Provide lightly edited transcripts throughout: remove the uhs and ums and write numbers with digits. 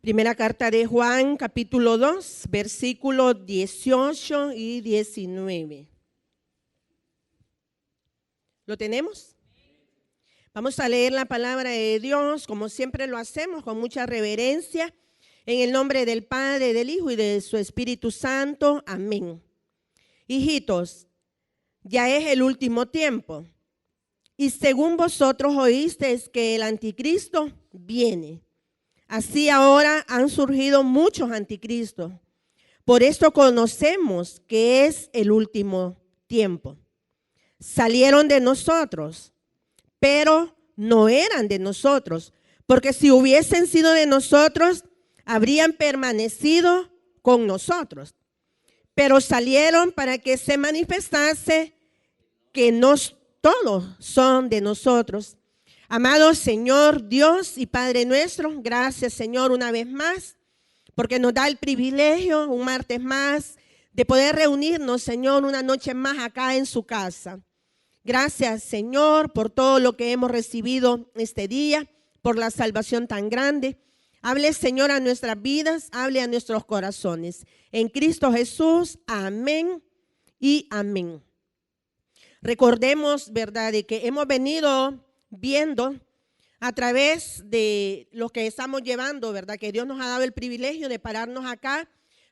Primera carta de Juan, capítulo 2, versículos 18 y 19. ¿Lo tenemos? Vamos a leer la palabra de Dios, como siempre lo hacemos, con mucha reverencia, en el nombre del Padre, del Hijo y de su Espíritu Santo. Amén. Hijitos, ya es el último tiempo, y según vosotros oísteis que el anticristo viene. Así ahora han surgido muchos anticristos. Por esto conocemos que es el último tiempo. Salieron de nosotros, pero no eran de nosotros, porque si hubiesen sido de nosotros, habrían permanecido con nosotros. Pero salieron para que se manifestase que no todos son de nosotros. Amado Señor, Dios y Padre nuestro, gracias Señor una vez más, porque nos da el privilegio, un martes más, de poder reunirnos, Señor, una noche más acá en su casa. Gracias Señor por todo lo que hemos recibido este día, por la salvación tan grande. Hable Señor a nuestras vidas, hable a nuestros corazones. En Cristo Jesús, amén y amén. Recordemos, ¿verdad?, de que hemos venido viendo a través de lo que estamos llevando, ¿verdad?, que Dios nos ha dado el privilegio de pararnos acá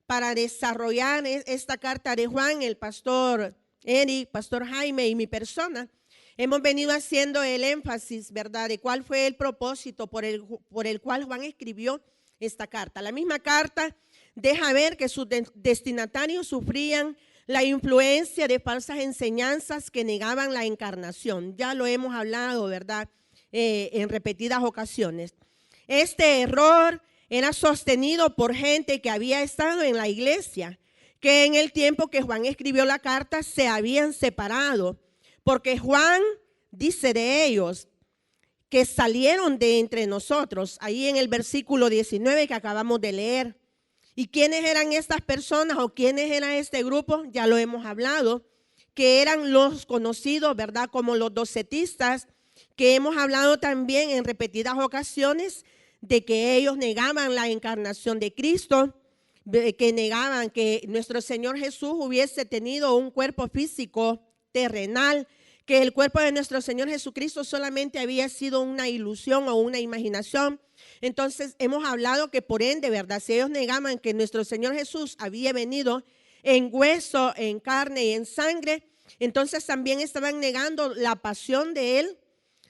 para desarrollar esta carta de Juan, el pastor Eric, pastor Jaime y mi persona. Hemos venido haciendo el énfasis, ¿verdad?, de cuál fue el propósito por el cual Juan escribió esta carta. La misma carta deja ver que sus destinatarios sufrían la influencia de falsas enseñanzas que negaban la encarnación. Ya lo hemos hablado, ¿verdad?, en repetidas ocasiones. Este error era sostenido por gente que había estado en la iglesia, que en el tiempo que Juan escribió la carta se habían separado, porque Juan dice de ellos que salieron de entre nosotros, ahí en el versículo 19 que acabamos de leer. ¿Y quiénes eran estas personas o quiénes era este grupo? Ya lo hemos hablado, que eran los conocidos, ¿verdad?, como los docetistas, que hemos hablado también en repetidas ocasiones de que ellos negaban la encarnación de Cristo, que negaban que nuestro Señor Jesús hubiese tenido un cuerpo físico terrenal, que el cuerpo de nuestro Señor Jesucristo solamente había sido una ilusión o una imaginación. Entonces hemos hablado que por ende, ¿verdad?, si ellos negaban que nuestro Señor Jesús había venido en hueso, en carne y en sangre, entonces también estaban negando la pasión de Él,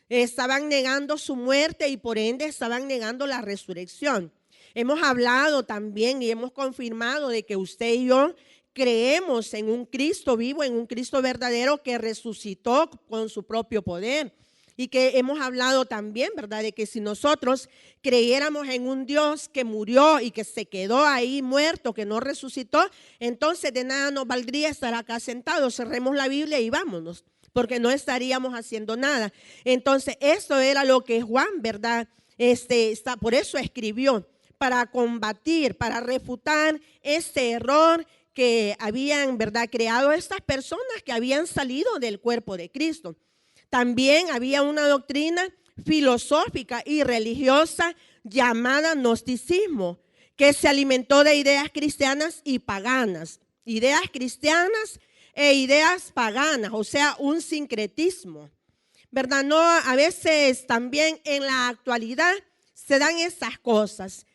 estaban negando su muerte y por ende estaban negando la resurrección. Hemos hablado también y hemos confirmado de que usted y yo creemos en un Cristo vivo, en un Cristo verdadero que resucitó con su propio poder. Y que hemos hablado también, ¿verdad?, de que si nosotros creyéramos en un Dios que murió y que se quedó ahí muerto, que no resucitó, entonces de nada nos valdría estar acá sentados. Cerremos la Biblia y vámonos, porque no estaríamos haciendo nada. Entonces esto era lo que Juan, ¿verdad?, por eso escribió, para combatir, para refutar este error que habían, ¿verdad?, creado estas personas que habían salido del cuerpo de Cristo. También había una doctrina filosófica y religiosa llamada gnosticismo, que se alimentó de ideas cristianas y paganas. Ideas cristianas e ideas paganas, o sea, un sincretismo, ¿verdad? No, a veces también en la actualidad se dan estas cosas.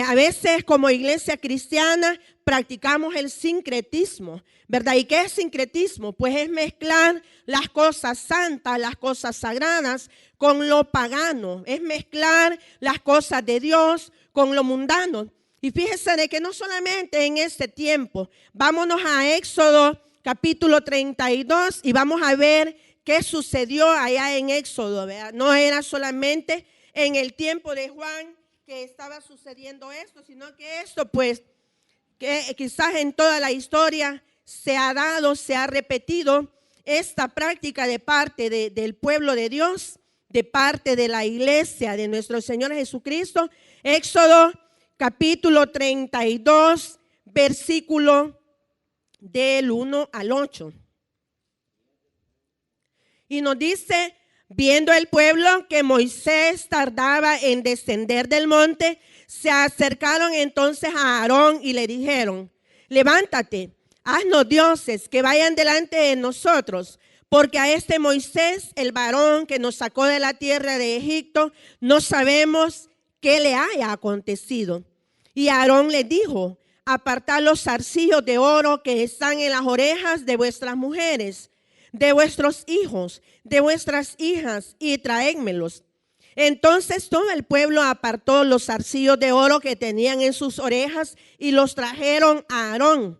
A veces como iglesia cristiana practicamos el sincretismo, ¿verdad? ¿Y qué es sincretismo? Pues es mezclar las cosas santas, las cosas sagradas con lo pagano, es mezclar las cosas de Dios con lo mundano. Y fíjese de que no solamente en este tiempo, vámonos a Éxodo capítulo 32 y vamos a ver qué sucedió allá en Éxodo, ¿verdad? No era solamente en el tiempo de Juan que estaba sucediendo esto, sino que esto pues que quizás en toda la historia se ha dado, se ha repetido esta práctica de parte del pueblo de Dios, de parte de la iglesia de nuestro Señor Jesucristo. Éxodo capítulo 32, versículo del 1 al 8. Y nos dice: Viendo el pueblo que Moisés tardaba en descender del monte, se acercaron entonces a Aarón y le dijeron: levántate, haznos dioses que vayan delante de nosotros, porque a este Moisés, el varón que nos sacó de la tierra de Egipto, no sabemos qué le haya acontecido. Y Aarón les dijo: apartad los zarcillos de oro que están en las orejas de vuestras mujeres, de vuestros hijos, de vuestras hijas, y traédmelos. Entonces todo el pueblo apartó los zarcillos de oro que tenían en sus orejas y los trajeron a Aarón.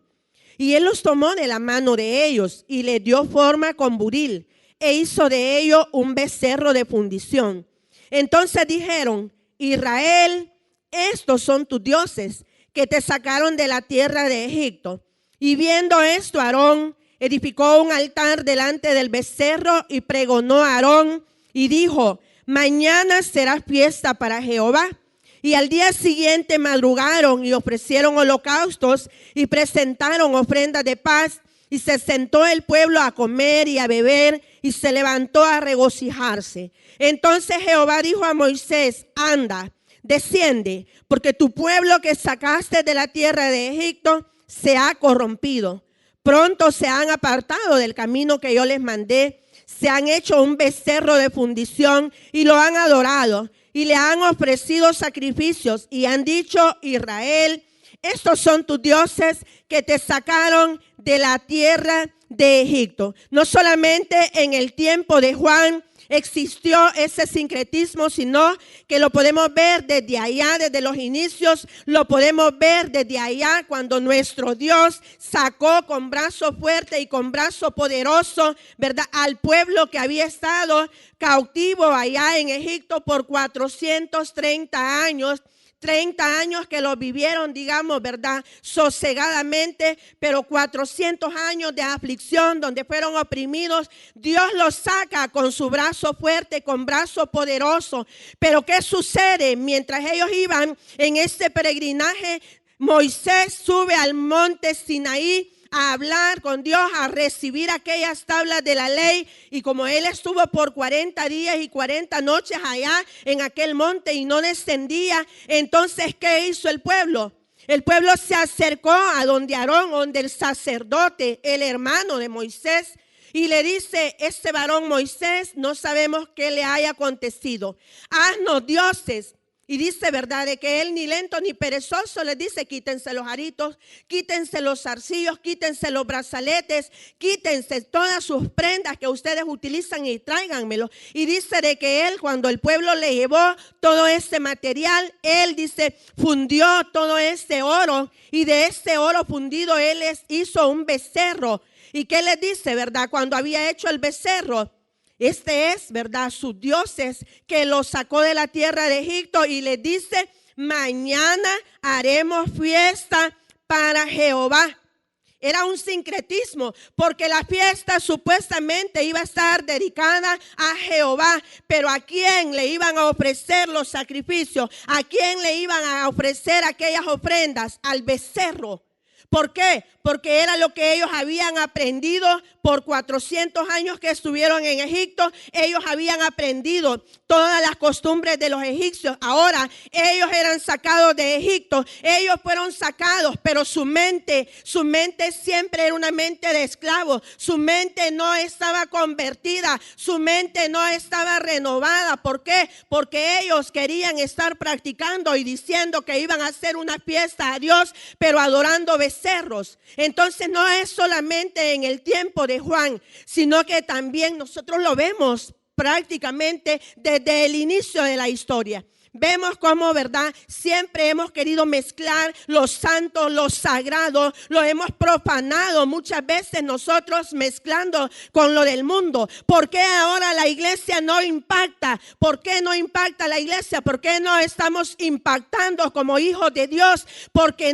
Y él los tomó de la mano de ellos y les dio forma con buril e hizo de ello un becerro de fundición. Entonces dijeron: Israel, estos son tus dioses que te sacaron de la tierra de Egipto. Y viendo esto, Aarón edificó un altar delante del becerro y pregonó a Aarón y dijo: mañana será fiesta para Jehová. Y al día siguiente madrugaron y ofrecieron holocaustos y presentaron ofrendas de paz. Y se sentó el pueblo a comer y a beber y se levantó a regocijarse. Entonces Jehová dijo a Moisés: anda, desciende, porque tu pueblo que sacaste de la tierra de Egipto se ha corrompido. Pronto se han apartado del camino que yo les mandé. Se han hecho un becerro de fundición y lo han adorado. Y le han ofrecido sacrificios y han dicho: Israel, estos son tus dioses que te sacaron de la tierra de Egipto. No solamente en el tiempo de Juan existió ese sincretismo, sino que lo podemos ver desde allá, desde los inicios, lo podemos ver desde allá cuando nuestro Dios sacó con brazo fuerte y con brazo poderoso, ¿verdad?, al pueblo que había estado cautivo allá en Egipto por 430 años. 30 años que lo vivieron, digamos, ¿verdad?, sosegadamente, pero 400 años de aflicción donde fueron oprimidos. Dios los saca con su brazo fuerte, con brazo poderoso. Pero ¿qué sucede? Mientras ellos iban en este peregrinaje, Moisés sube al monte Sinaí a hablar con Dios, a recibir aquellas tablas de la ley. Y como él estuvo por 40 días y 40 noches allá en aquel monte y no descendía, entonces ¿qué hizo el pueblo? El pueblo se acercó a donde Aarón, donde el sacerdote, el hermano de Moisés, y le dice: este varón Moisés, no sabemos qué le haya acontecido. Haznos dioses. Y dice, ¿verdad?, de que él ni lento ni perezoso les dice: quítense los aritos, quítense los zarcillos, quítense los brazaletes, quítense todas sus prendas que ustedes utilizan y tráiganmelo. Y dice de que él, cuando el pueblo le llevó todo ese material, él dice, fundió todo ese oro, y de ese oro fundido él les hizo un becerro. ¿Y qué les dice, verdad, cuando había hecho el becerro? Este es, ¿verdad?, sus dioses que los sacó de la tierra de Egipto, y les dice: mañana haremos fiesta para Jehová. Era un sincretismo, porque la fiesta supuestamente iba a estar dedicada a Jehová, pero ¿a quién le iban a ofrecer los sacrificios? ¿A quién le iban a ofrecer aquellas ofrendas? Al becerro. ¿Por qué? Porque era lo que ellos habían aprendido por 400 años que estuvieron en Egipto. Ellos habían aprendido todas las costumbres de los egipcios. Ahora ellos eran sacados de Egipto. Ellos fueron sacados, pero su mente siempre era una mente de esclavos. Su mente no estaba convertida. Su mente no estaba renovada. ¿Por qué? Porque ellos querían estar practicando y diciendo que iban a hacer una fiesta a Dios, pero adorando becerros. Entonces no es solamente en el tiempo de Juan, sino que también nosotros lo vemos prácticamente desde el inicio de la historia. Vemos cómo, ¿verdad?, siempre hemos querido mezclar lo santo, lo sagrado, lo hemos profanado muchas veces nosotros mezclando con lo del mundo. ¿Por qué ahora la iglesia no impacta? ¿Por qué no impacta la iglesia? ¿Por qué no estamos impactando como hijos de Dios? Porque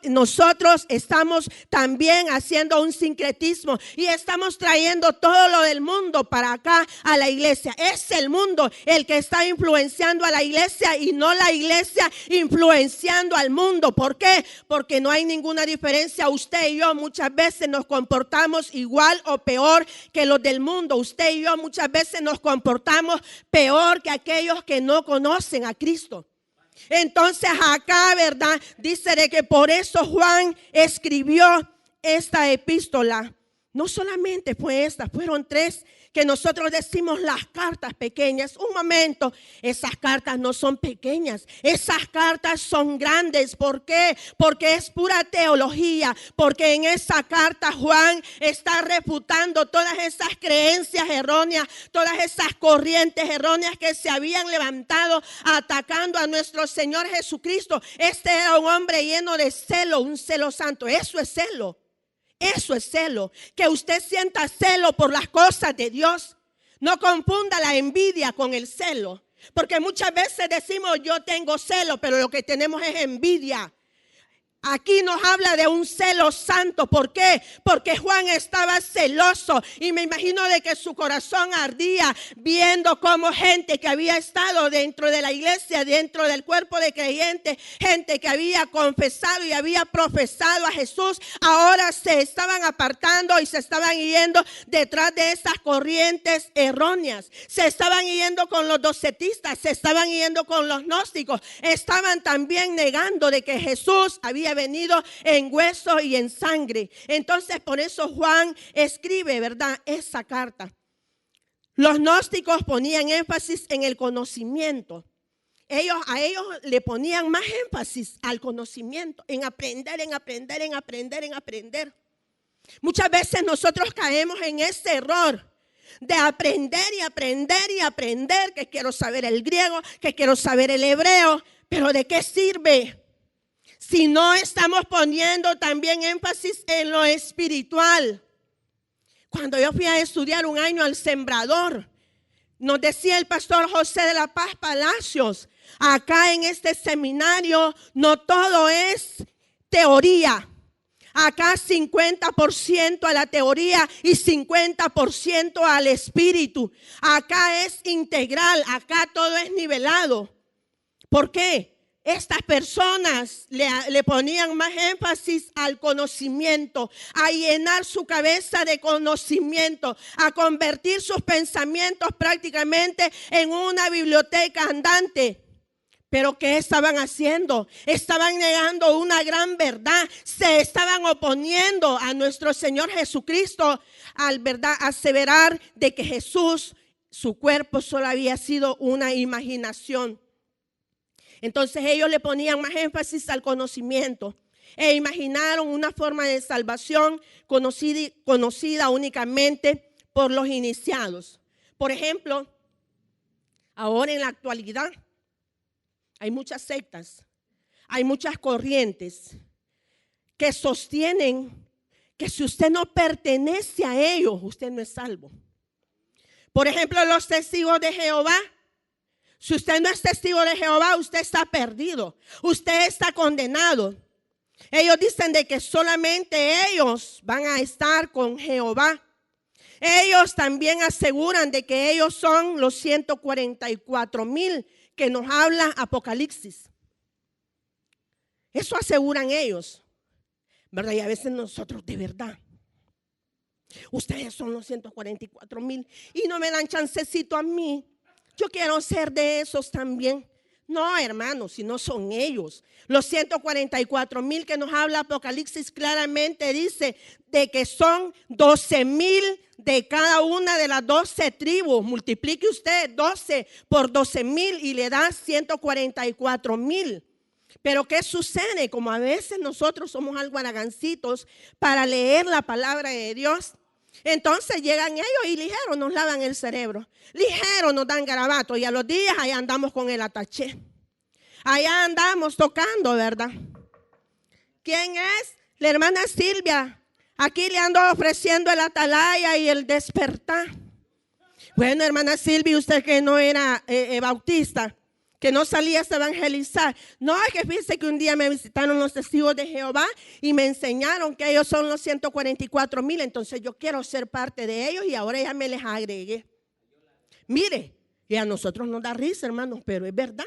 nosotros estamos también haciendo un sincretismo y estamos trayendo todo lo del mundo para acá a la iglesia. Es el mundo el que está influenciando a la iglesia iglesia y no la iglesia influenciando al mundo. ¿Por qué? Porque no hay ninguna diferencia. Usted y yo muchas veces nos comportamos igual o peor que los del mundo. Usted y yo muchas veces nos comportamos peor que aquellos que no conocen a Cristo. Entonces acá, ¿verdad? Dice de que por eso Juan escribió esta epístola. No solamente fue esta, fueron 3 que nosotros decimos las cartas pequeñas. Un momento, esas cartas no son pequeñas, esas cartas son grandes. ¿Por qué? Porque es pura teología, porque en esa carta Juan está refutando todas esas creencias erróneas, todas esas corrientes erróneas que se habían levantado atacando a nuestro Señor Jesucristo. Este era un hombre lleno de celo, un celo santo. Eso es celo. Eso es celo, que usted sienta celo por las cosas de Dios. No confunda la envidia con el celo, porque muchas veces decimos yo tengo celo, pero lo que tenemos es envidia. Aquí nos habla de un celo santo. ¿Por qué? Porque Juan estaba celoso y me imagino de que su corazón ardía viendo cómo gente que había estado dentro de la iglesia, dentro del cuerpo de creyentes, gente que había confesado y había profesado a Jesús, ahora se estaban apartando y se estaban yendo detrás de esas corrientes erróneas. Se estaban yendo con los docetistas, se estaban yendo con los gnósticos. Estaban también negando de que Jesús había venido en hueso y en sangre. Entonces por eso Juan escribe, ¿verdad?, esa carta. Los gnósticos ponían énfasis en el conocimiento. A ellos le ponían más énfasis al conocimiento, en aprender, en aprender, en aprender, en aprender. Muchas veces nosotros caemos en ese error de aprender y aprender y aprender, que quiero saber el griego, que quiero saber el hebreo, pero ¿de qué sirve si no estamos poniendo también énfasis en lo espiritual? Cuando yo fui a estudiar un año al Sembrador, nos decía el pastor José de la Paz Palacios, acá en este seminario no todo es teoría. Acá 50% a la teoría y 50% al espíritu. Acá es integral, acá todo es nivelado. ¿Por qué? Estas personas le ponían más énfasis al conocimiento, a llenar su cabeza de conocimiento, a convertir sus pensamientos prácticamente en una biblioteca andante. Pero ¿qué estaban haciendo? Estaban negando una gran verdad. Se estaban oponiendo a nuestro Señor Jesucristo al verdad aseverar de que Jesús, su cuerpo solo había sido una imaginación. Entonces ellos le ponían más énfasis al conocimiento e imaginaron una forma de salvación conocida únicamente por los iniciados. Por ejemplo, ahora en la actualidad hay muchas sectas, hay muchas corrientes que sostienen que si usted no pertenece a ellos, usted no es salvo. Por ejemplo, los testigos de Jehová. Si usted no es testigo de Jehová, usted está perdido, usted está condenado. Ellos dicen de que solamente ellos van a estar con Jehová. Ellos también aseguran de que ellos son los 144,000 que nos habla Apocalipsis. Eso aseguran ellos, ¿verdad? Y a veces nosotros de verdad. Ustedes son los 144,000 y no me dan chancecito a mí. Yo quiero ser de esos también. No, hermanos, si no son ellos. Los 144,000 que nos habla Apocalipsis claramente dice de que son 12,000 de cada una de las 12 tribus. Multiplique usted 12 por 12,000 y le da 144,000. Pero ¿qué sucede? Como a veces nosotros somos algo haragancitos para leer la palabra de Dios, entonces llegan ellos y ligero nos lavan el cerebro, ligero nos dan garabato y a los días allá andamos con el ataché. Allá andamos tocando, ¿verdad? ¿Quién es? La hermana Silvia. Aquí le ando ofreciendo el atalaya y el despertar. Bueno, hermana Silvia, usted que no era bautista, que no salías a evangelizar. No, es que fíjese que un día me visitaron los testigos de Jehová y me enseñaron que ellos son los 144,000. Entonces yo quiero ser parte de ellos y ahora ya me les agregué. Mire, y a nosotros nos da risa, hermanos, pero es verdad.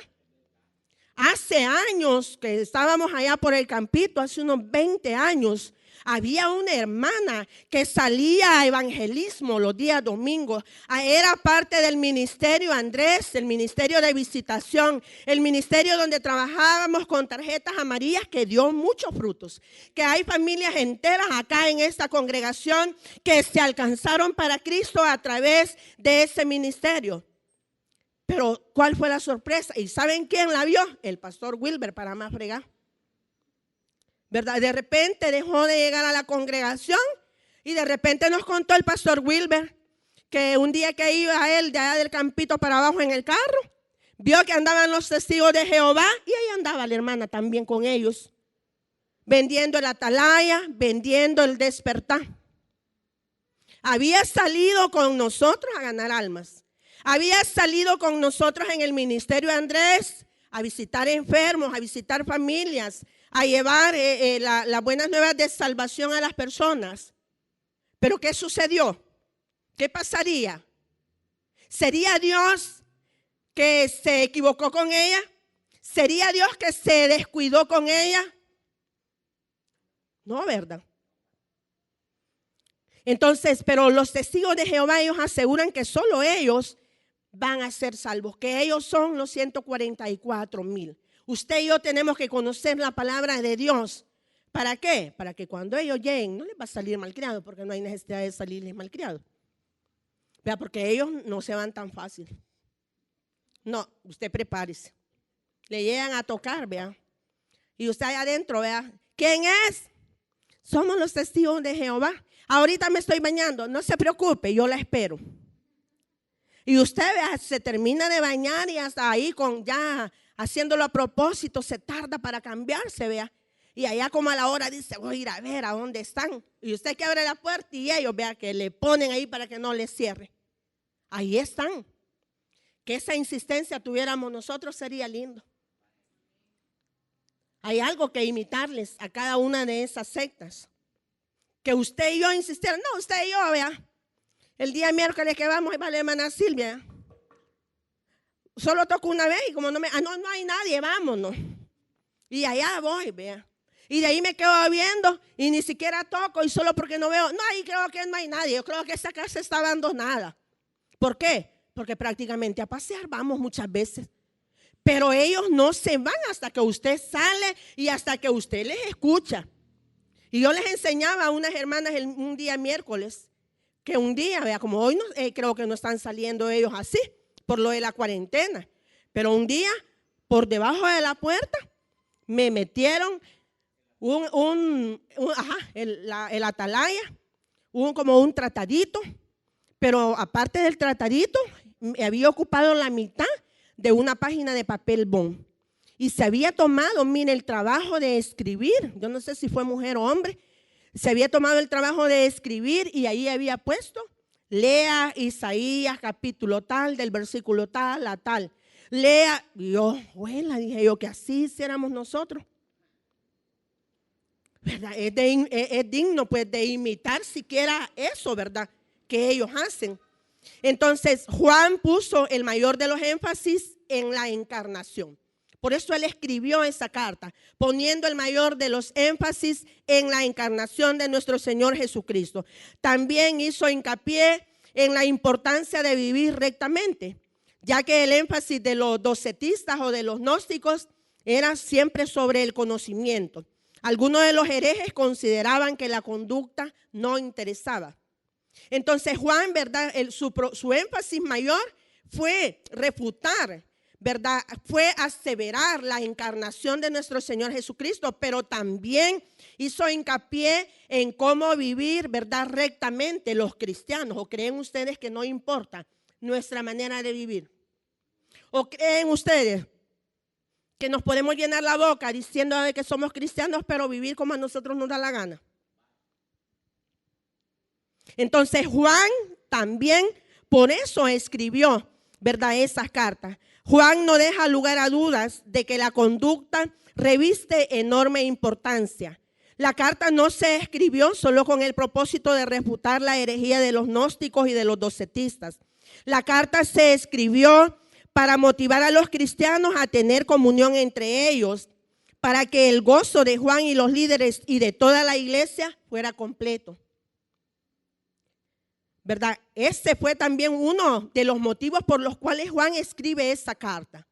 hace años que estábamos allá por el campito, hace unos 20 años, había una hermana que salía a evangelismo los días domingos. Era parte del ministerio Andrés, el ministerio de visitación, el ministerio donde trabajábamos con tarjetas amarillas que dio muchos frutos. Que hay familias enteras acá en esta congregación que se alcanzaron para Cristo a través de ese ministerio. Pero ¿cuál fue la sorpresa? ¿Y saben quién la vio? El pastor Wilber, para más fregar. ¿Verdad? De repente dejó de llegar a la congregación y de repente nos contó el pastor Wilber que un día que iba a él de allá del campito para abajo en el carro, vio que andaban los testigos de Jehová y ahí andaba la hermana también con ellos, vendiendo el atalaya, vendiendo el despertar. Había salido con nosotros a ganar almas. Había salido con nosotros en el ministerio Andrés a visitar enfermos, a visitar familias, a llevar las buenas nuevas de salvación a las personas. Pero ¿qué sucedió? ¿Qué pasaría? ¿Sería Dios que se equivocó con ella? ¿Sería Dios que se descuidó con ella? No, ¿verdad? Entonces, pero los testigos de Jehová, ellos aseguran que solo ellos van a ser salvos, que ellos son los 144,000. Usted y yo tenemos que conocer la palabra de Dios. ¿Para qué? Para que cuando ellos lleguen no les va a salir malcriado, porque no hay necesidad de salirles malcriado. Vea, porque ellos no se van tan fácil. No, usted prepárese. Le llegan a tocar, vea. Y usted allá adentro, vea. ¿Quién es? Somos los testigos de Jehová. Ahorita me estoy bañando. No se preocupe, yo la espero. Y usted, vea, se termina de bañar y hasta ahí con ya haciéndolo a propósito, se tarda para cambiarse, vea. Y allá como a la hora dice, voy a ir a ver a dónde están. Y usted que abre la puerta y ellos, vea, que le ponen ahí para que no les cierre. Ahí están. Que esa insistencia tuviéramos nosotros sería lindo. Hay algo que imitarles a cada una de esas sectas. Que usted y yo insistieran, no, usted y yo, vea. El día miércoles que vamos, ahí va la hermana Silvia. Solo toco una vez y como no hay nadie, vámonos. Y allá voy, vea. Y de ahí me quedo viendo y ni siquiera toco y solo porque no veo. No, ahí creo que no hay nadie. Yo creo que esta casa está abandonada. ¿Por qué? Porque prácticamente a pasear vamos muchas veces. Pero ellos no se van hasta que usted sale y hasta que usted les escucha. Y yo les enseñaba a unas hermanas un día miércoles que un día, vea, como hoy no, creo que no están saliendo ellos así por lo de la cuarentena. Pero un día, por debajo de la puerta, me metieron el atalaya, como un tratadito, pero aparte del tratadito, había ocupado la mitad de una página de papel bond. Y se había tomado, mire, el trabajo de escribir, yo no sé si fue mujer o hombre, se había tomado el trabajo de escribir y ahí había puesto, lea Isaías capítulo tal, del versículo tal a tal. Lea, y yo, bueno, dije yo, que así hiciéramos nosotros. ¿Verdad? Es digno pues de imitar siquiera eso, ¿verdad? Que ellos hacen. Entonces, Juan puso el mayor de los énfasis en la encarnación. Por eso él escribió esa carta, poniendo el mayor de los énfasis en la encarnación de nuestro Señor Jesucristo. También hizo hincapié en la importancia de vivir rectamente, ya que el énfasis de los docetistas o de los gnósticos era siempre sobre el conocimiento. Algunos de los herejes consideraban que la conducta no interesaba. Entonces Juan, ¿verdad? Su énfasis mayor fue refutar, ¿verdad? Fue aseverar la encarnación de nuestro Señor Jesucristo, pero también hizo hincapié en cómo vivir, ¿verdad? Rectamente los cristianos. ¿O creen ustedes que no importa nuestra manera de vivir? ¿O creen ustedes que nos podemos llenar la boca diciendo que somos cristianos, pero vivir como a nosotros nos da la gana? Entonces Juan también por eso escribió, ¿verdad?, esas cartas. Juan no deja lugar a dudas de que la conducta reviste enorme importancia. La carta no se escribió solo con el propósito de refutar la herejía de los gnósticos y de los docetistas. La carta se escribió para motivar a los cristianos a tener comunión entre ellos, para que el gozo de Juan y los líderes y de toda la iglesia fuera completo. ¿Verdad? Ese fue también uno de los motivos por los cuales Juan escribe esta carta,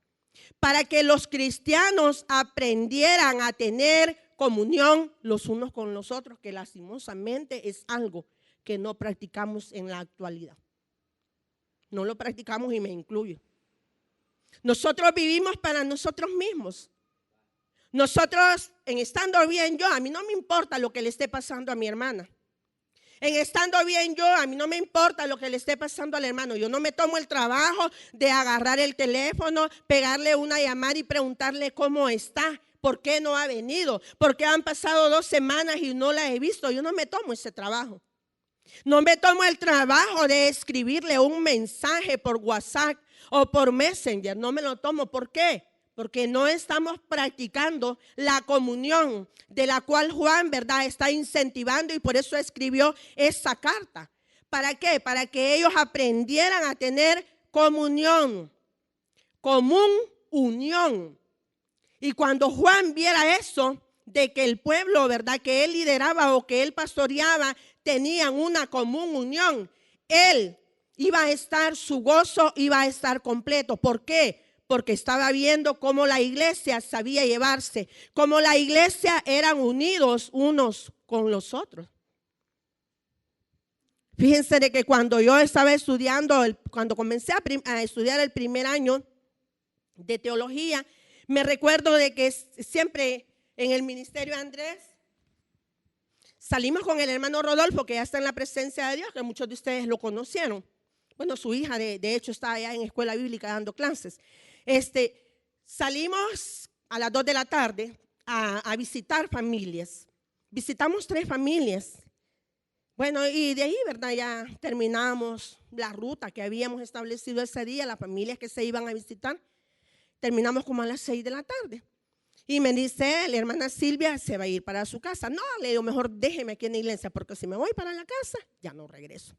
para que los cristianos aprendieran a tener comunión los unos con los otros, que lastimosamente es algo que no practicamos en la actualidad. No lo practicamos y me incluyo. Nosotros vivimos para nosotros mismos. Nosotros, en estando bien yo, a mí no me importa lo que le esté pasando a mi hermana. En estando bien yo, a mí no me importa lo que le esté pasando al hermano. Yo no me tomo el trabajo de agarrar el teléfono, pegarle una llamada y preguntarle cómo está, por qué no ha venido, por qué han pasado 2 semanas y no la he visto. Yo no me tomo ese trabajo. No me tomo el trabajo de escribirle un mensaje por WhatsApp o por Messenger. No me lo tomo. ¿Por qué? Porque no estamos practicando la comunión de la cual Juan, ¿verdad?, está incentivando, y por eso escribió esa carta. ¿Para qué? Para que ellos aprendieran a tener comunión, unión. Y cuando Juan viera eso, de que el pueblo, ¿verdad?, que él lideraba o que él pastoreaba, tenían una común unión, él iba a estar, su gozo iba a estar completo. ¿Por qué? Porque estaba viendo cómo la iglesia sabía llevarse, cómo la iglesia eran unidos unos con los otros. Fíjense de que cuando yo estaba estudiando, cuando comencé a estudiar el primer año de teología, me recuerdo de que siempre en el ministerio Andrés salimos con el hermano Rodolfo, que ya está en la presencia de Dios, que muchos de ustedes lo conocieron. Bueno, su hija de hecho está allá en escuela bíblica dando clases. Salimos a las 2 de la tarde a visitar familias. Visitamos 3 familias. Bueno, y de ahí, ¿verdad?, ya terminamos la ruta que habíamos establecido ese día, las familias que se iban a visitar. Terminamos como a las 6 de la tarde. Y me dice, la hermana Silvia se va a ir para su casa. No, le digo, mejor déjeme aquí en la iglesia, porque si me voy para la casa, ya no regreso.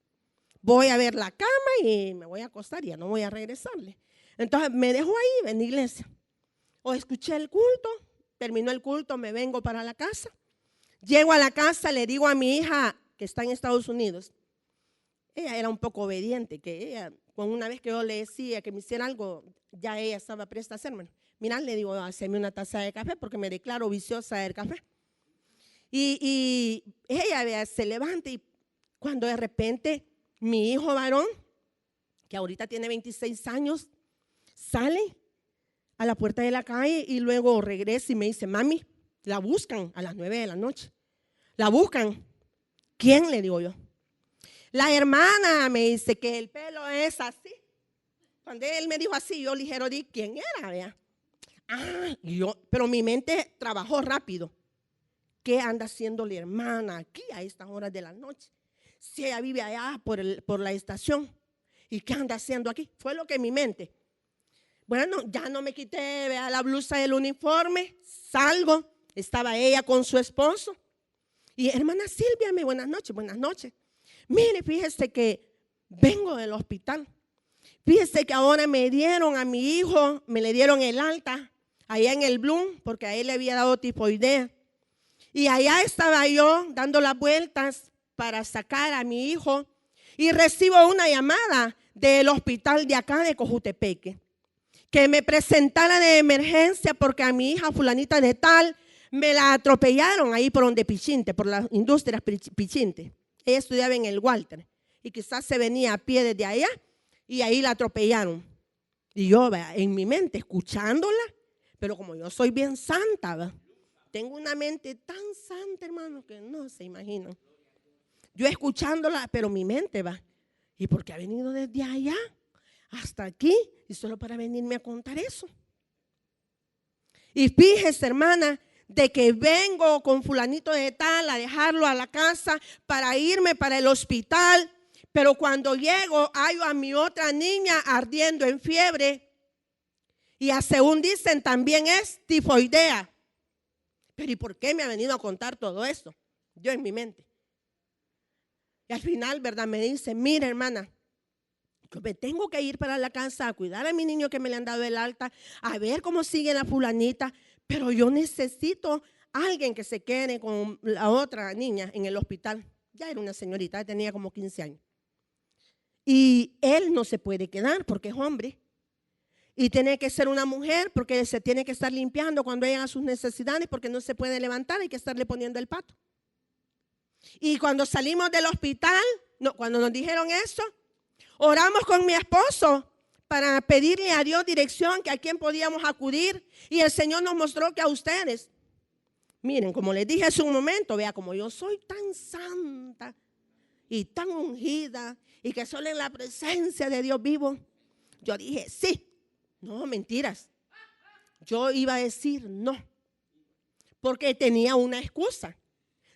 Voy a ver la cama y me voy a acostar y ya no voy a regresarle. Entonces me dejó ahí en la iglesia. O escuché el culto, terminó el culto, me vengo para la casa. Llego a la casa, le digo a mi hija que está en Estados Unidos. Ella era un poco obediente, que ella, con una vez que yo le decía que me hiciera algo, ya ella estaba presta a hacerme. Mira, le digo, haceme una taza de café porque me declaro viciosa del café. Y ella se levanta y cuando de repente mi hijo varón, que ahorita tiene 26 años, sale a la puerta de la calle y luego regresa y me dice, mami, la buscan a las 9 de la noche. La buscan. ¿Quién? Le digo yo. La hermana, me dice, que el pelo es así. Cuando él me dijo así, yo ligero di, ¿quién era? Vea. Pero mi mente trabajó rápido. ¿Qué anda haciendo la hermana aquí a estas horas de la noche? Si ella vive allá por la estación. ¿Y qué anda haciendo aquí? Fue lo que mi mente. Bueno, ya no me quité, vea, la blusa del uniforme, salgo, estaba ella con su esposo. Y hermana Silvia, buenas noches, buenas noches. Mire, fíjese que vengo del hospital. Fíjese que ahora me dieron a mi hijo, me le dieron el alta allá en el Bloom, porque a él le había dado tifoidea. Y allá estaba yo dando las vueltas para sacar a mi hijo y recibo una llamada del hospital de acá de Cojutepeque, que me presentara de emergencia porque a mi hija fulanita de tal me la atropellaron ahí por donde Pichinte, por las industrias Pichinte. Ella estudiaba en el Walter y quizás se venía a pie desde allá y ahí la atropellaron. Y yo, en mi mente, escuchándola, pero como yo soy bien santa, ¿va? Tengo una mente tan santa, hermano, que no se imaginan. Yo escuchándola, pero mi mente va. ¿Y por qué ha venido desde allá hasta aquí? Y solo para venirme a contar eso. Y fíjese, hermana, de que vengo con fulanito de tal a dejarlo a la casa para irme para el hospital. Pero cuando llego, hallo a mi otra niña ardiendo en fiebre. Y según dicen, también es tifoidea. Pero ¿y por qué me ha venido a contar todo esto? Yo en mi mente. Y al final, ¿verdad? Me dice, mira, hermana, Yo me tengo que ir para la casa a cuidar a mi niño que me le han dado el alta, a ver cómo sigue la fulanita, pero yo necesito a alguien que se quede con la otra niña en el hospital. Ya era una señorita, tenía como 15 años. Y él no se puede quedar porque es hombre. Y tiene que ser una mujer porque se tiene que estar limpiando cuando llegan a sus necesidades porque no se puede levantar, hay que estarle poniendo el pato. Y cuando salimos del hospital, cuando nos dijeron eso, oramos con mi esposo para pedirle a Dios dirección, que a quién podíamos acudir. Y el Señor nos mostró que a ustedes. Miren, como les dije hace un momento, vea, como yo soy tan santa y tan ungida y que solo en la presencia de Dios vivo, yo dije, sí. No, mentiras. Yo iba a decir no, porque tenía una excusa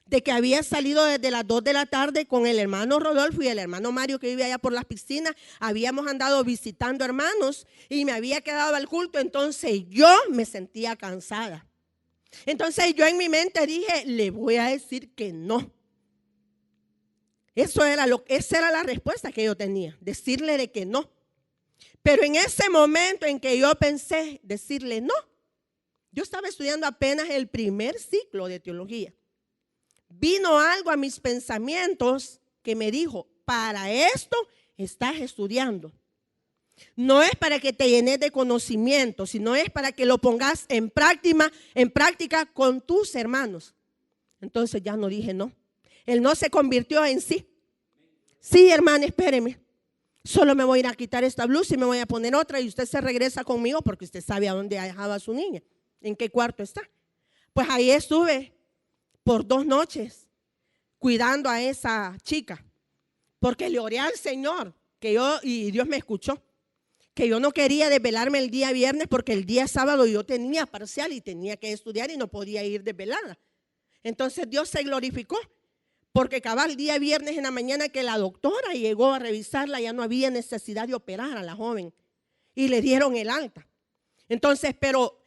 de que había salido desde las 2 de la tarde con el hermano Rodolfo y el hermano Mario que vive allá por las piscinas. Habíamos andado visitando hermanos y me había quedado al culto, entonces yo me sentía cansada. Entonces yo en mi mente dije, le voy a decir que no. Esa era la respuesta que yo tenía, decirle de que no. Pero en ese momento en que yo pensé decirle no, yo estaba estudiando apenas el primer ciclo de teología. Vino algo a mis pensamientos que me dijo, para esto estás estudiando. No es para que te llenes de conocimiento, sino es para que lo pongas en práctica con tus hermanos. Entonces ya no dije no. El no se convirtió en sí. Sí, hermana, espéreme. Solo me voy a ir a quitar esta blusa y me voy a poner otra y usted se regresa conmigo porque usted sabe a dónde dejaba a su niña, en qué cuarto está. Pues ahí estuve por 2 noches cuidando a esa chica porque le oré al Señor y Dios me escuchó, que yo no quería desvelarme el día viernes porque el día sábado yo tenía parcial y tenía que estudiar y no podía ir desvelada. Entonces Dios se glorificó. Porque cabal el día viernes en la mañana que la doctora llegó a revisarla, ya no había necesidad de operar a la joven. Y le dieron el alta. Entonces, pero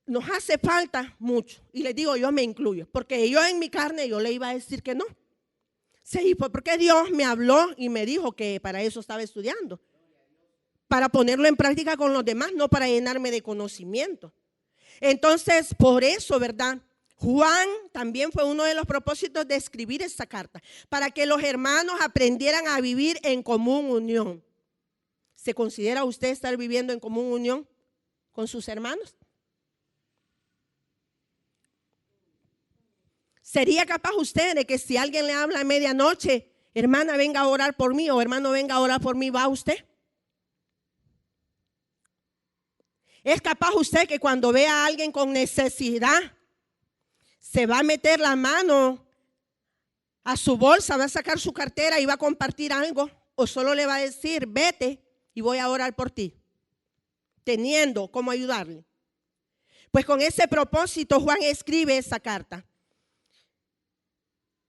nos hace falta mucho. Y les digo, yo me incluyo. Porque yo en mi carne, yo le iba a decir que no. Sí, porque Dios me habló y me dijo que para eso estaba estudiando. Para ponerlo en práctica con los demás, no para llenarme de conocimiento. Entonces, por eso, ¿verdad? Juan también fue uno de los propósitos de escribir esta carta, para que los hermanos aprendieran a vivir en común unión. ¿Se considera usted estar viviendo en común unión con sus hermanos? ¿Sería capaz usted de que si alguien le habla a medianoche, hermana, venga a orar por mí, o hermano, venga a orar por mí, va usted? ¿Es capaz usted que cuando vea a alguien con necesidad, se va a meter la mano a su bolsa, va a sacar su cartera y va a compartir algo? ¿O solo le va a decir, vete y voy a orar por ti, teniendo cómo ayudarle? Pues con ese propósito Juan escribe esa carta.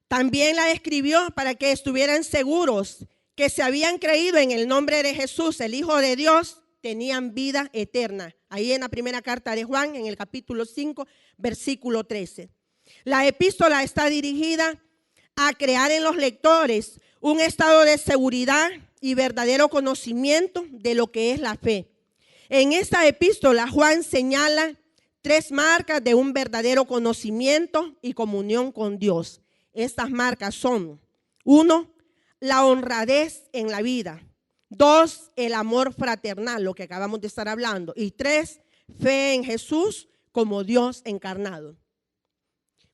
También la escribió para que estuvieran seguros que se habían creído en el nombre de Jesús, el Hijo de Dios, tenían vida eterna. Ahí en la primera carta de Juan, en el capítulo 5, versículo 13. La epístola está dirigida a crear en los lectores un estado de seguridad y verdadero conocimiento de lo que es la fe. En esta epístola, Juan señala 3 marcas de un verdadero conocimiento y comunión con Dios. Estas marcas son: 1, la honradez en la vida; 2, el amor fraternal, lo que acabamos de estar hablando; y 3, fe en Jesús como Dios encarnado.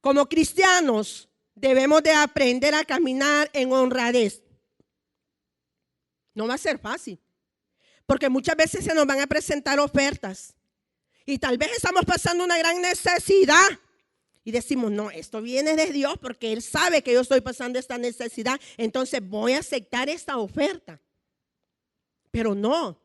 Como cristianos debemos de aprender a caminar en honradez. No va a ser fácil, porque muchas veces se nos van a presentar ofertas y tal vez estamos pasando una gran necesidad y decimos, no, esto viene de Dios porque Él sabe que yo estoy pasando esta necesidad, entonces voy a aceptar esta oferta. Pero no,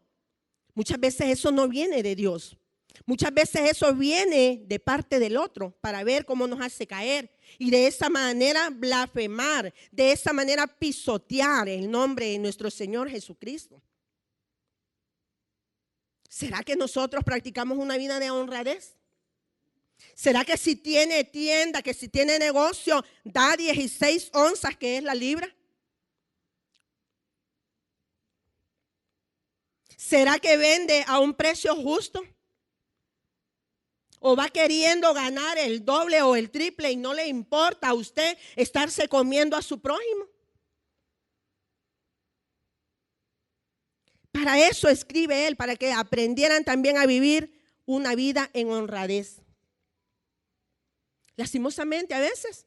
muchas veces eso no viene de Dios. Muchas veces eso viene de parte del otro para ver cómo nos hace caer y de esa manera blasfemar, de esa manera pisotear el nombre de nuestro Señor Jesucristo. ¿Será que nosotros practicamos una vida de honradez? ¿Será que si tiene tienda, que si tiene negocio, da 16 onzas, que es la libra? ¿Será que vende a un precio justo? ¿O va queriendo ganar el doble o el triple y no le importa a usted estarse comiendo a su prójimo? Para eso escribe él, para que aprendieran también a vivir una vida en honradez. Lastimosamente a veces,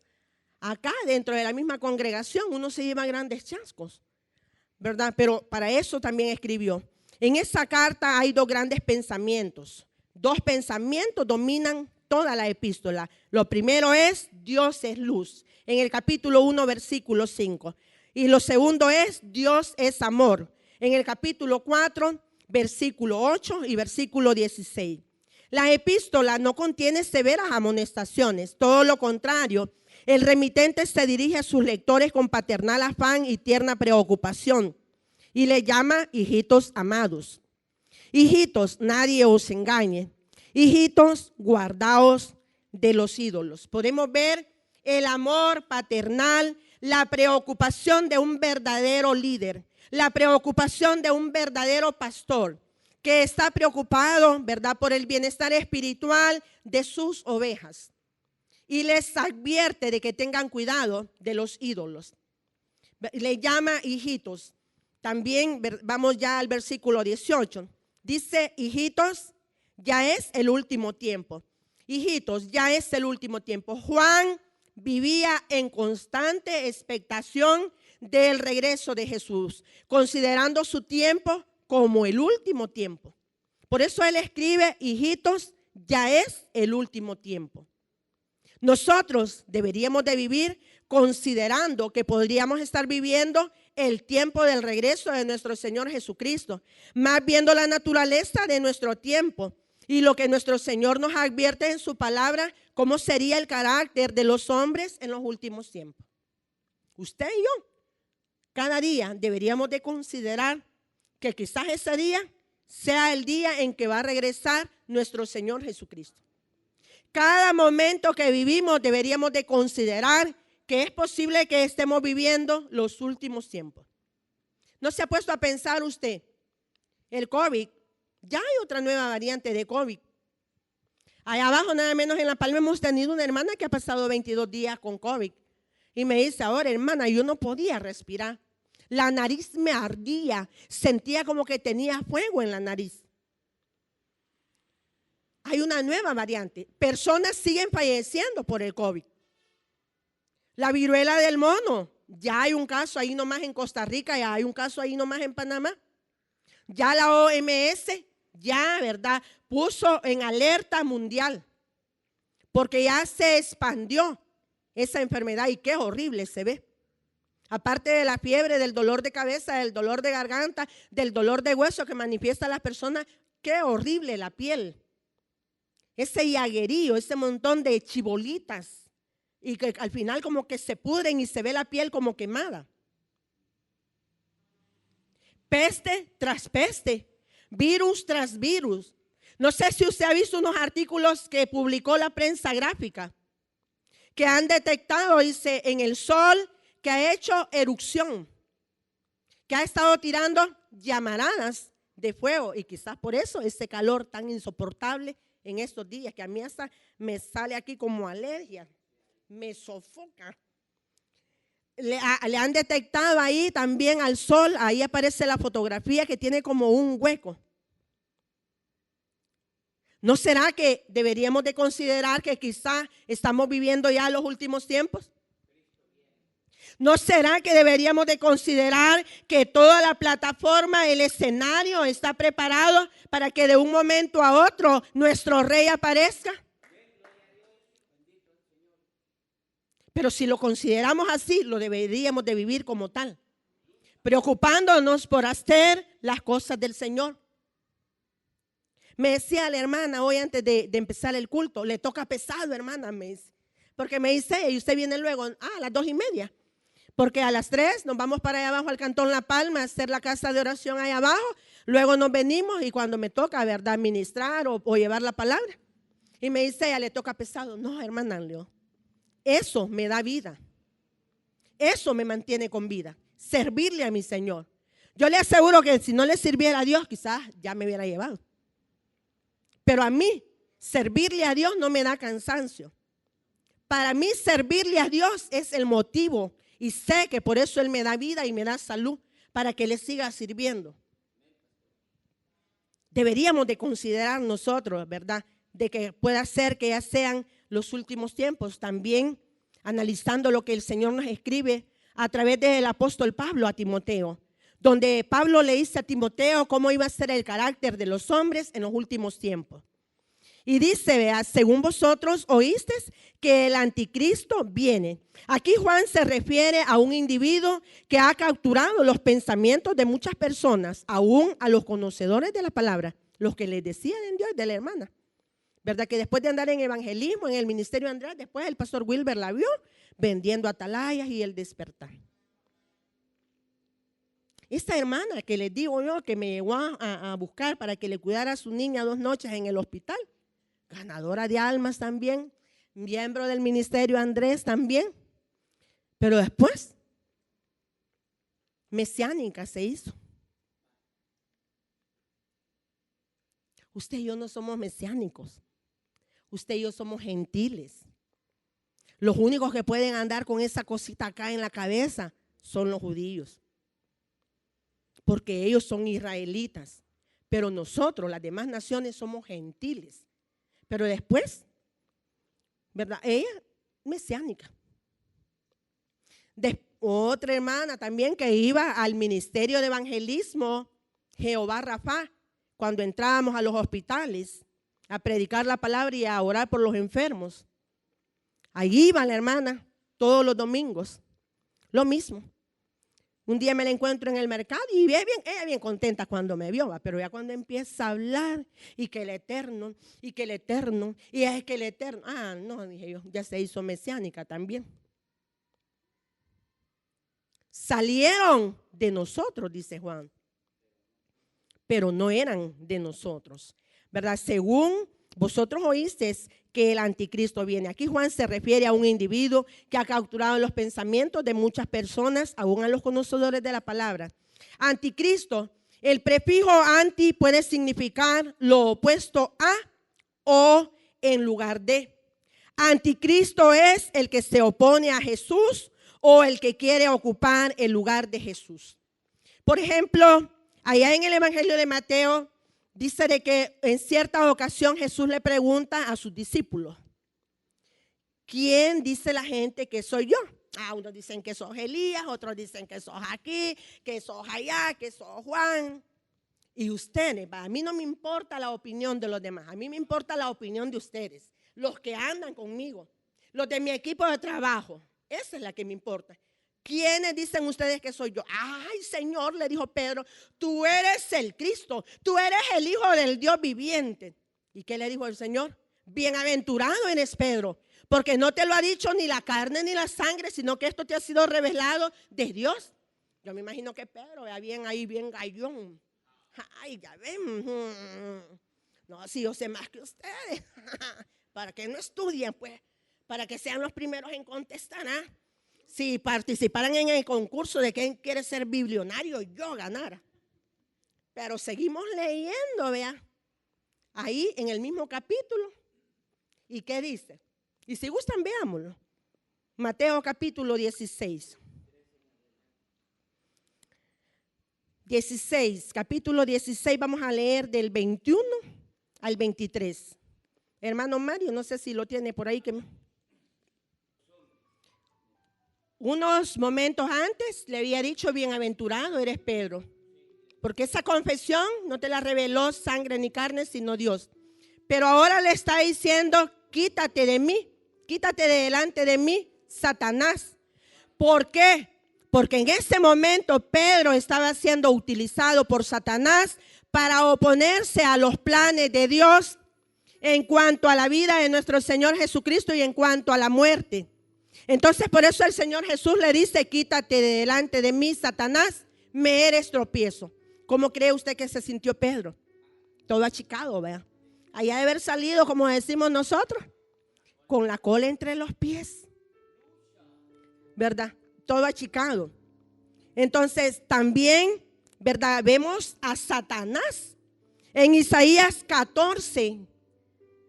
acá dentro de la misma congregación, uno se lleva grandes chascos, ¿verdad? Pero para eso también escribió. En esa carta hay dos grandes pensamientos. Dos pensamientos dominan toda la epístola. Lo primero es, Dios es luz, en el capítulo 1, versículo 5. Y lo segundo es, Dios es amor, en el capítulo 4, versículo 8 y versículo 16. La epístola no contiene severas amonestaciones, todo lo contrario. El remitente se dirige a sus lectores con paternal afán y tierna preocupación y le llama hijitos amados. Hijitos, nadie os engañe. Hijitos, guardaos de los ídolos. Podemos ver el amor paternal, la preocupación de un verdadero líder, la preocupación de un verdadero pastor que está preocupado, ¿verdad?, por el bienestar espiritual de sus ovejas. Y les advierte de que tengan cuidado de los ídolos. Le llama hijitos. También vamos ya al versículo 18. Dice, hijitos, ya es el último tiempo. Hijitos, ya es el último tiempo. Juan vivía en constante expectación del regreso de Jesús, considerando su tiempo como el último tiempo. Por eso él escribe, hijitos, ya es el último tiempo. Nosotros deberíamos de vivir considerando que podríamos estar viviendo el tiempo del regreso de nuestro Señor Jesucristo, más viendo la naturaleza de nuestro tiempo y lo que nuestro Señor nos advierte en su palabra, cómo sería el carácter de los hombres en los últimos tiempos. Usted y yo, cada día deberíamos de considerar que quizás ese día sea el día en que va a regresar nuestro Señor Jesucristo. Cada momento que vivimos deberíamos de considerar que es posible que estemos viviendo los últimos tiempos. ¿No se ha puesto a pensar usted? El COVID, ya hay otra nueva variante de COVID. Allá abajo, nada menos en La Palma, hemos tenido una hermana que ha pasado 22 días con COVID. Y me dice, ahora hermana, yo no podía respirar. La nariz me ardía, sentía como que tenía fuego en la nariz. Hay una nueva variante. Personas siguen falleciendo por el COVID. La viruela del mono, ya hay un caso ahí nomás en Costa Rica, ya hay un caso ahí nomás en Panamá. Ya la OMS, ya, ¿verdad?, puso en alerta mundial, porque ya se expandió esa enfermedad y qué horrible se ve. Aparte de la fiebre, del dolor de cabeza, del dolor de garganta, del dolor de hueso que manifiesta las personas, qué horrible la piel. Ese llaguerío, ese montón de chibolitas y que al final como que se pudren y se ve la piel como quemada. Peste tras peste, virus tras virus. No sé si usted ha visto unos artículos que publicó la prensa gráfica que han detectado, dice, en el sol que ha hecho erupción, que ha estado tirando llamaradas de fuego y quizás por eso ese calor tan insoportable en estos días, que a mí hasta me sale aquí como alergia, me sofoca. Le han detectado ahí también al sol, ahí aparece la fotografía que tiene como un hueco. ¿No será que deberíamos de considerar que quizás estamos viviendo ya los últimos tiempos? ¿No será que deberíamos de considerar que toda la plataforma, el escenario está preparado para que de un momento a otro nuestro rey aparezca? Pero si lo consideramos así, lo deberíamos de vivir como tal, preocupándonos por hacer las cosas del Señor. Me decía la hermana hoy antes de empezar el culto, le toca pesado, hermana, me dice, porque me dice, y usted viene luego a las 2:30. Porque a las 3 nos vamos para allá abajo al Cantón La Palma a hacer la casa de oración allá abajo. Luego nos venimos y cuando me toca, ¿verdad?, ministrar o llevar la palabra. Y me dice, ella le toca pesado. No, hermana Leo, eso me da vida. Eso me mantiene con vida. Servirle a mi Señor. Yo le aseguro que si no le sirviera a Dios, quizás ya me hubiera llevado. Pero a mí, servirle a Dios no me da cansancio. Para mí, servirle a Dios es el motivo. Y sé que por eso Él me da vida y me da salud, para que le siga sirviendo. Deberíamos de considerar nosotros, ¿verdad?, de que pueda ser que ya sean los últimos tiempos, también analizando lo que el Señor nos escribe a través del apóstol Pablo a Timoteo, donde Pablo le dice a Timoteo cómo iba a ser el carácter de los hombres en los últimos tiempos. Y dice, vea, según vosotros oísteis que el anticristo viene. Aquí Juan se refiere a un individuo que ha capturado los pensamientos de muchas personas, aún a los conocedores de la palabra, los que les decían en Dios de la hermana. ¿Verdad? Que después de andar en evangelismo, en el ministerio de Andrés, después el pastor Wilber la vio vendiendo atalayas y el despertar. Esta hermana que les digo yo que me llegó a buscar para que le cuidara a su niña 2 noches en el hospital, ganadora de almas también, miembro del ministerio Andrés también, pero después mesiánica se hizo. Usted y yo no somos mesiánicos, usted y yo somos gentiles. Los únicos que pueden andar con esa cosita acá en la cabeza son los judíos, porque ellos son israelitas, pero nosotros, las demás naciones, somos gentiles. Pero después, ¿verdad? Ella, mesiánica. Otra hermana también que iba al ministerio de evangelismo, Jehová Rafa, cuando entrábamos a los hospitales a predicar la palabra y a orar por los enfermos. Allí iba la hermana todos los domingos, lo mismo. Un día me la encuentro en el mercado y ella bien contenta cuando me vio, pero ya cuando empieza a hablar y que el eterno, y que el eterno, y es que el eterno, no, dije yo, ya se hizo mesiánica también. Salieron de nosotros, dice Juan, pero no eran de nosotros, ¿verdad? Según vosotros oísteis que el anticristo viene. Aquí Juan se refiere a un individuo que ha capturado los pensamientos de muchas personas, aún a los conocedores de la palabra. Anticristo, el prefijo anti puede significar lo opuesto a o en lugar de. Anticristo es el que se opone a Jesús o el que quiere ocupar el lugar de Jesús. Por ejemplo, allá en el Evangelio de Mateo, dice de que en cierta ocasión Jesús le pregunta a sus discípulos, ¿quién dice la gente que soy yo? Unos dicen que sos Elías, otros dicen que sos aquí, que sos allá, que sos Juan. Y ustedes, a mí no me importa la opinión de los demás, a mí me importa la opinión de ustedes, los que andan conmigo, los de mi equipo de trabajo, esa es la que me importa. ¿Quiénes dicen ustedes que soy yo? Ay, Señor, le dijo Pedro, tú eres el Cristo, tú eres el Hijo del Dios viviente. ¿Y qué le dijo el Señor? Bienaventurado eres, Pedro, porque no te lo ha dicho ni la carne ni la sangre, sino que esto te ha sido revelado de Dios. Yo me imagino que Pedro era bien ahí, bien gallón. Ay, ya ven. No, si yo sé más que ustedes. Para que no estudien, pues, para que sean los primeros en contestar, Si participaran en el concurso de quién quiere ser biblionario, yo ganara. Pero seguimos leyendo, vea. Ahí en el mismo capítulo. ¿Y qué dice? Y si gustan, veámoslo. Mateo capítulo 16. 16, capítulo 16, vamos a leer del 21 al 23. Hermano Mario, no sé si lo tiene por ahí. Unos momentos antes le había dicho, bienaventurado eres Pedro, porque esa confesión no te la reveló sangre ni carne, sino Dios. Pero ahora le está diciendo, quítate de mí, quítate de delante de mí, Satanás. ¿Por qué? Porque en ese momento Pedro estaba siendo utilizado por Satanás para oponerse a los planes de Dios en cuanto a la vida de nuestro Señor Jesucristo y en cuanto a la muerte. Entonces por eso el Señor Jesús le dice, quítate de delante de mí, Satanás, me eres tropiezo. ¿Cómo cree usted que se sintió Pedro? Todo achicado, vea. Allá de haber salido, como decimos nosotros, con la cola entre los pies, ¿verdad? Todo achicado. Entonces también ¿verdad? Vemos a Satanás en Isaías 14,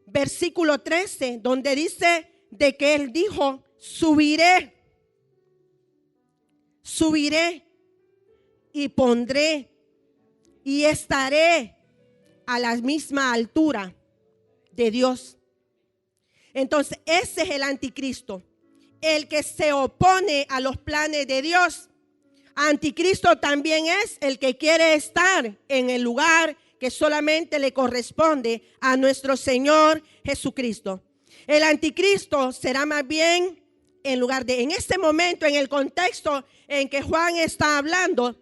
versículo 13, donde dice de que él dijo: subiré y pondré y estaré a la misma altura de Dios. Entonces ese es el anticristo, el que se opone a los planes de Dios. Anticristo también es el que quiere estar en el lugar que solamente le corresponde a nuestro Señor Jesucristo. El anticristo será más bien en lugar de, en este momento, en el contexto en que Juan está hablando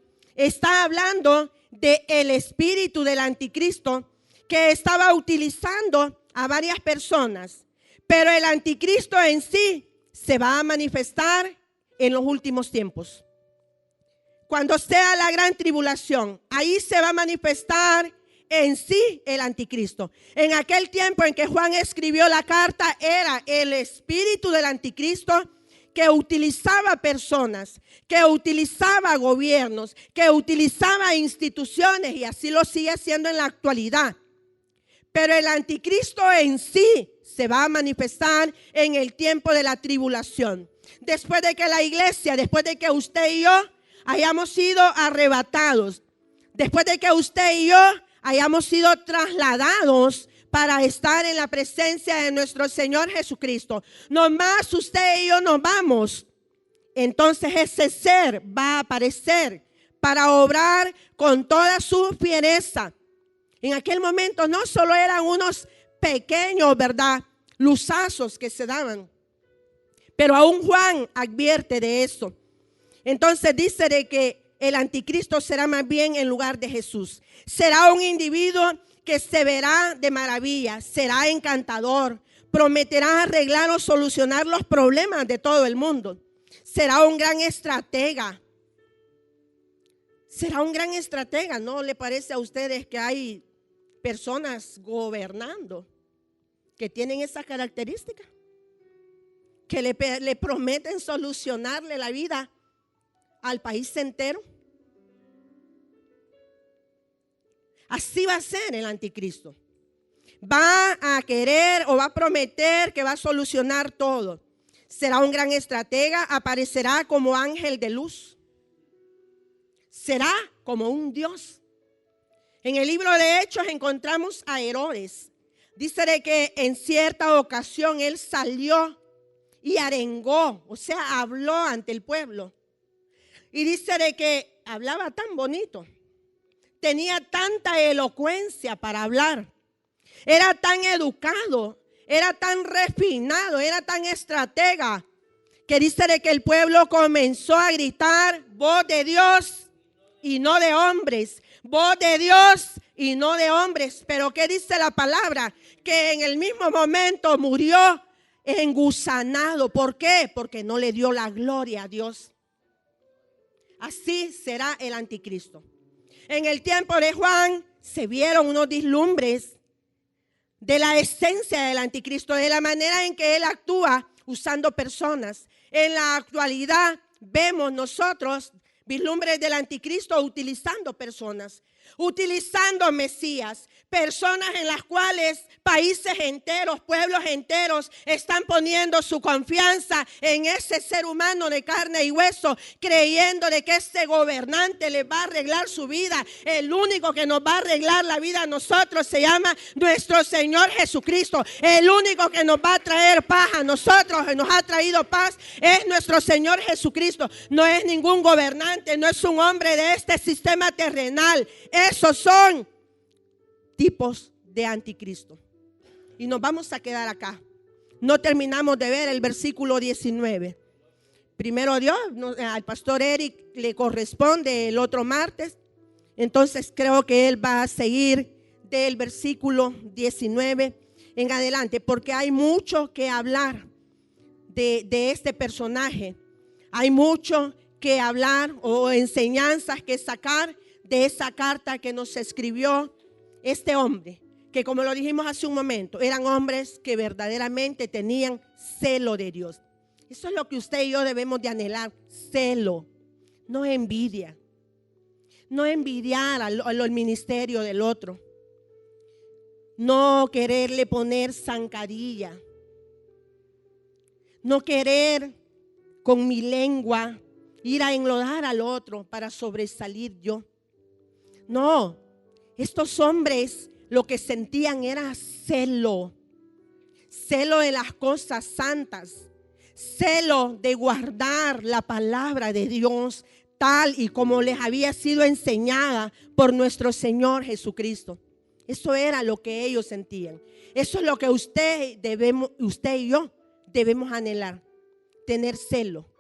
de el espíritu del anticristo que estaba utilizando a varias personas. Pero el anticristo en sí se va a manifestar en los últimos tiempos. Cuando sea la gran tribulación, ahí se va a manifestar en sí el anticristo. En aquel tiempo en que Juan escribió la carta, era el espíritu del anticristo que utilizaba personas, que utilizaba gobiernos, que utilizaba instituciones, y así lo sigue haciendo en la actualidad. Pero el anticristo en sí se va a manifestar en el tiempo de la tribulación. Después de que la iglesia, después de que usted y yo hayamos sido arrebatados, después de que usted y yo hayamos sido trasladados para estar en la presencia de nuestro Señor Jesucristo, nomás usted y yo nos vamos, entonces ese ser va a aparecer para obrar con toda su fiereza. En aquel momento no solo eran unos pequeños, ¿verdad?, luzazos que se daban, pero aún Juan advierte de eso. Entonces dice de que el anticristo será más bien en lugar de Jesús. Será un individuo que se verá de maravilla, será encantador, prometerá arreglar o solucionar los problemas de todo el mundo. Será un gran estratega. Será un gran estratega. ¿No le parece a ustedes que hay personas gobernando que tienen esa característica? Que le prometen solucionarle la vida al país entero. Así va a ser el anticristo. Va a querer o va a prometer que va a solucionar todo. Será un gran estratega, aparecerá como ángel de luz. Será como un Dios. En el libro de Hechos encontramos a Herodes. Dice de que en cierta ocasión él salió y arengó, o sea, habló ante el pueblo. Y dice de que hablaba tan bonito, tenía tanta elocuencia para hablar, era tan educado, era tan refinado, era tan estratega, que dice de que el pueblo comenzó a gritar: voz de Dios y no de hombres, voz de Dios y no de hombres. Pero ¿qué dice la palabra? Que en el mismo momento murió engusanado. ¿Por qué? Porque no le dio la gloria a Dios. Así será el anticristo. En el tiempo de Juan se vieron unos vislumbres de la esencia del anticristo, de la manera en que él actúa usando personas. En la actualidad vemos nosotros vislumbres del anticristo utilizando personas, utilizando mesías, personas en las cuales países enteros, pueblos enteros están poniendo su confianza en ese ser humano de carne y hueso, creyendo de que ese gobernante les va a arreglar su vida. El único que nos va a arreglar la vida a nosotros se llama nuestro Señor Jesucristo. El único que nos va a traer paz a nosotros, que nos ha traído paz, es nuestro Señor Jesucristo. No es ningún gobernante, no es un hombre de este sistema terrenal. Esos son tipos de anticristo. Y nos vamos a quedar acá. No terminamos de ver el versículo 19. Primero Dios, al pastor Eric le corresponde el otro martes. Entonces creo que él va a seguir del versículo 19 en adelante, porque hay mucho que hablar de este personaje. Hay mucho que hablar o enseñanzas que sacar de esa carta que nos escribió este hombre, que como lo dijimos hace un momento, eran hombres que verdaderamente tenían celo de Dios. Eso es lo que usted y yo debemos de anhelar, celo, no envidia. No envidiar al ministerio del otro. No quererle poner zancadilla. No querer con mi lengua ir a enlodar al otro para sobresalir yo. No, estos hombres lo que sentían era celo. Celo de las cosas santas. Celo de guardar la palabra de Dios tal y como les había sido enseñada por nuestro Señor Jesucristo. Eso era lo que ellos sentían. Eso es lo que usted y yo debemos anhelar. Tener celo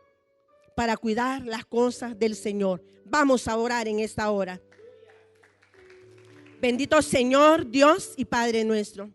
para cuidar las cosas del Señor. Vamos a orar en esta hora. Bendito Señor, Dios y Padre nuestro.